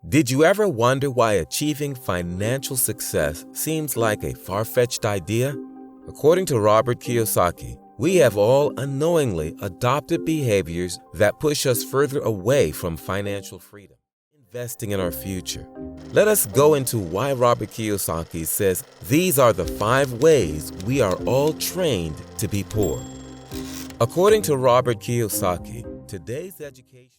Did you ever wonder why achieving financial success seems like a far-fetched idea? According to Robert Kiyosaki, we have all unknowingly adopted behaviors that push us further away from financial freedom, investing in our future. Let us go into why Robert Kiyosaki says these are the 5 ways we are all trained to be poor. According to Robert Kiyosaki, today's education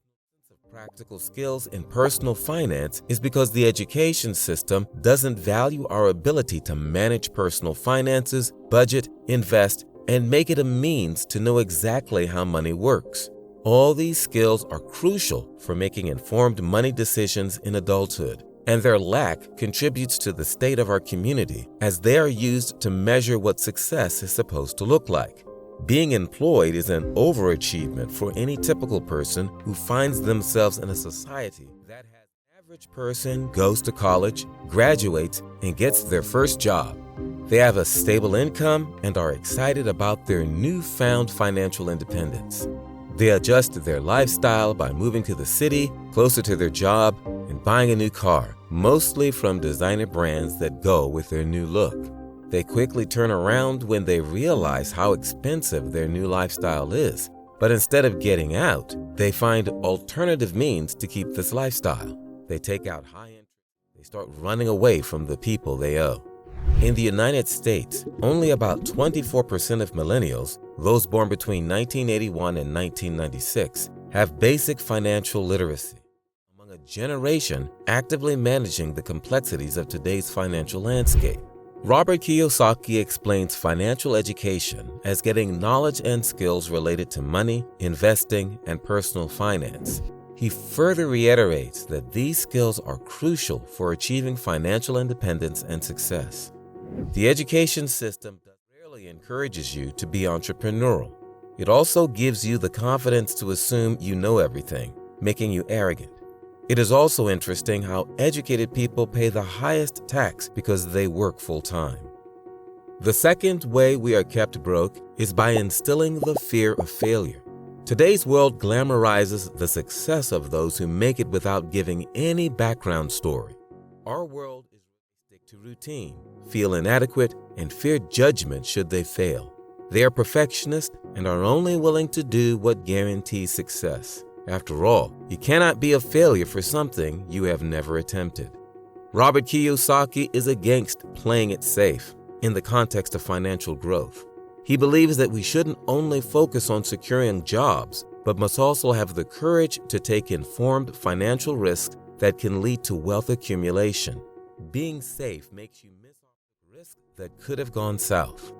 of practical skills in personal finance is because the education system doesn't value our ability to manage personal finances, budget, invest, and make it a means to know exactly how money works. All these skills are crucial for making informed money decisions in adulthood, and their lack contributes to the state of our community as they are used to measure what success is supposed to look like. Being employed is an overachievement for any typical person who finds themselves in a society that has an average person goes to college, graduates, and gets their first job. They have a stable income and are excited about their newfound financial independence. They adjust their lifestyle by moving to the city, closer to their job, and buying a new car, mostly from designer brands that go with their new look. They quickly turn around when they realize how expensive their new lifestyle is. But instead of getting out, they find alternative means to keep this lifestyle. They take out high interest. They start running away from the people they owe. In the United States, only about 24% of millennials, those born between 1981 and 1996, have basic financial literacy, among a generation actively managing the complexities of today's financial landscape. Robert Kiyosaki explains financial education as getting knowledge and skills related to money, investing, and personal finance. He further reiterates that these skills are crucial for achieving financial independence and success. The education system rarely encourages you to be entrepreneurial. It also gives you the confidence to assume you know everything, making you arrogant. It is also interesting how educated people pay the highest tax because they work full-time. The second way we are kept broke is by instilling the fear of failure. Today's world glamorizes the success of those who make it without giving any background story. Our world is realistic to routine, feel inadequate, and fear judgment should they fail. They are perfectionists and are only willing to do what guarantees success. After all, you cannot be a failure for something you have never attempted. Robert Kiyosaki is against playing it safe in the context of financial growth. He believes that we shouldn't only focus on securing jobs, but must also have the courage to take informed financial risks that can lead to wealth accumulation. Being safe makes you miss risks that could have gone south.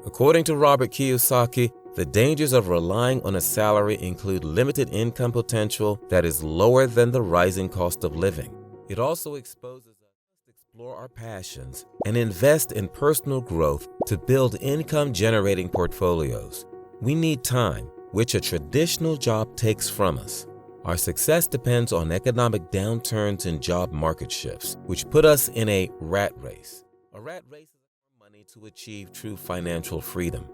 According to Robert Kiyosaki, the dangers of relying on a salary include limited income potential that is lower than the rising cost of living. It also exposes us to explore our passions and invest in personal growth to build income-generating portfolios. We need time, which a traditional job takes from us. Our success depends on economic downturns and job market shifts, which put us in a rat race. A rat race is money to achieve true financial freedom.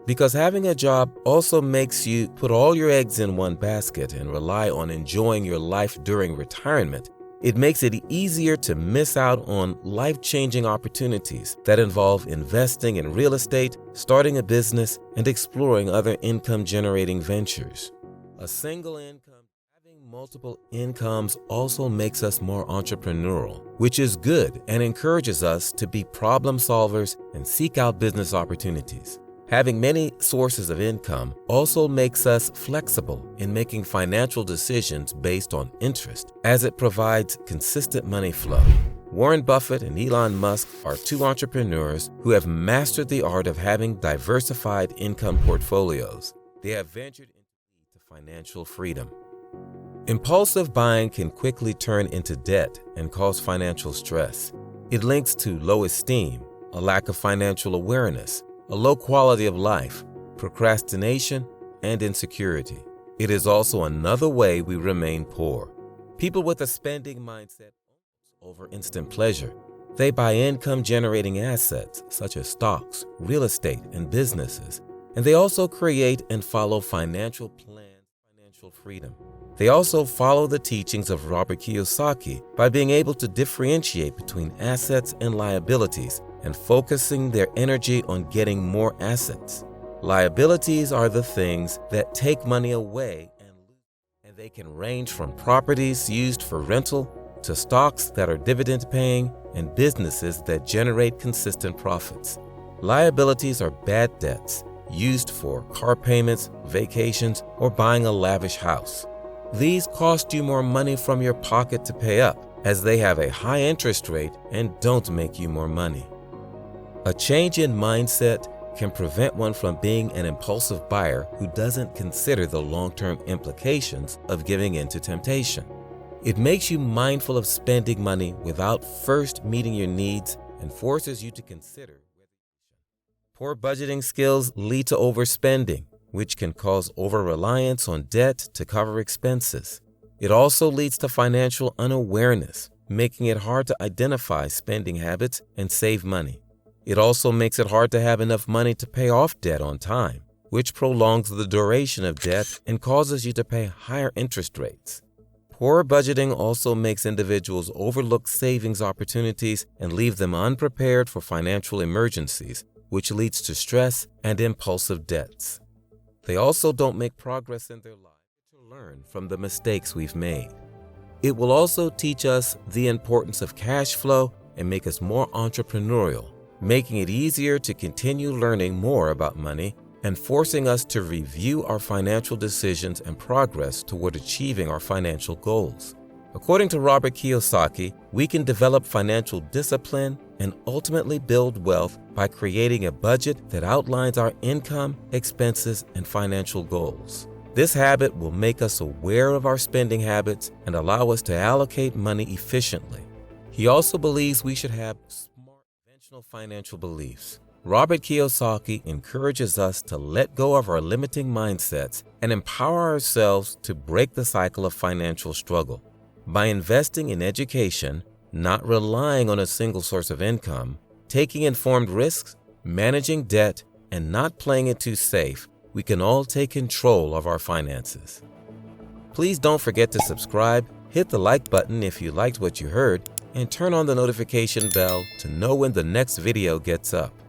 Because having a job also makes you put all your eggs in one basket and rely on enjoying your life during retirement, it makes it easier to miss out on life-changing opportunities that involve investing in real estate, starting a business, and exploring other income-generating ventures. A single income, having multiple incomes also makes us more entrepreneurial, which is good and encourages us to be problem solvers and seek out business opportunities. Having many sources of income also makes us flexible in making financial decisions based on interest, as it provides consistent money flow. Warren Buffett and Elon Musk are 2 entrepreneurs who have mastered the art of having diversified income portfolios. They have ventured into financial freedom. Impulsive buying can quickly turn into debt and cause financial stress. It links to low esteem, a lack of financial awareness, a low quality of life, procrastination, and insecurity. It is also another way we remain poor. People with a spending mindset over instant pleasure. They buy income-generating assets such as stocks, real estate, and businesses, and they also create and follow financial financial freedom. They also follow the teachings of Robert Kiyosaki by being able to differentiate between assets and liabilities and focusing their energy on getting more assets. Liabilities are the things that take money away, and they can range from properties used for rental to stocks that are dividend-paying and businesses that generate consistent profits. Liabilities are bad debts used for car payments, vacations, or buying a lavish house. These cost you more money from your pocket to pay up, as they have a high interest rate and don't make you more money. A change in mindset can prevent one from being an impulsive buyer who doesn't consider the long-term implications of giving in to temptation. It makes you mindful of spending money without first meeting your needs and forces you to consider. Poor budgeting skills lead to overspending, which can cause over-reliance on debt to cover expenses. It also leads to financial unawareness, making it hard to identify spending habits and save money. It also makes it hard to have enough money to pay off debt on time, which prolongs the duration of debt and causes you to pay higher interest rates. Poor budgeting also makes individuals overlook savings opportunities and leave them unprepared for financial emergencies, which leads to stress and impulsive debts. They also don't make progress in their lives to learn from the mistakes we've made. It will also teach us the importance of cash flow and make us more entrepreneurial, making it easier to continue learning more about money and forcing us to review our financial decisions and progress toward achieving our financial goals. According to Robert Kiyosaki, we can develop financial discipline and ultimately build wealth by creating a budget that outlines our income, expenses, and financial goals. This habit will make us aware of our spending habits and allow us to allocate money efficiently. He also believes we should have smart, conventional financial beliefs. Robert Kiyosaki encourages us to let go of our limiting mindsets and empower ourselves to break the cycle of financial struggle. By investing in education, not relying on a single source of income, taking informed risks, managing debt, and not playing it too safe, we can all take control of our finances. Please don't forget to subscribe, hit the like button if you liked what you heard, and turn on the notification bell to know when the next video gets up.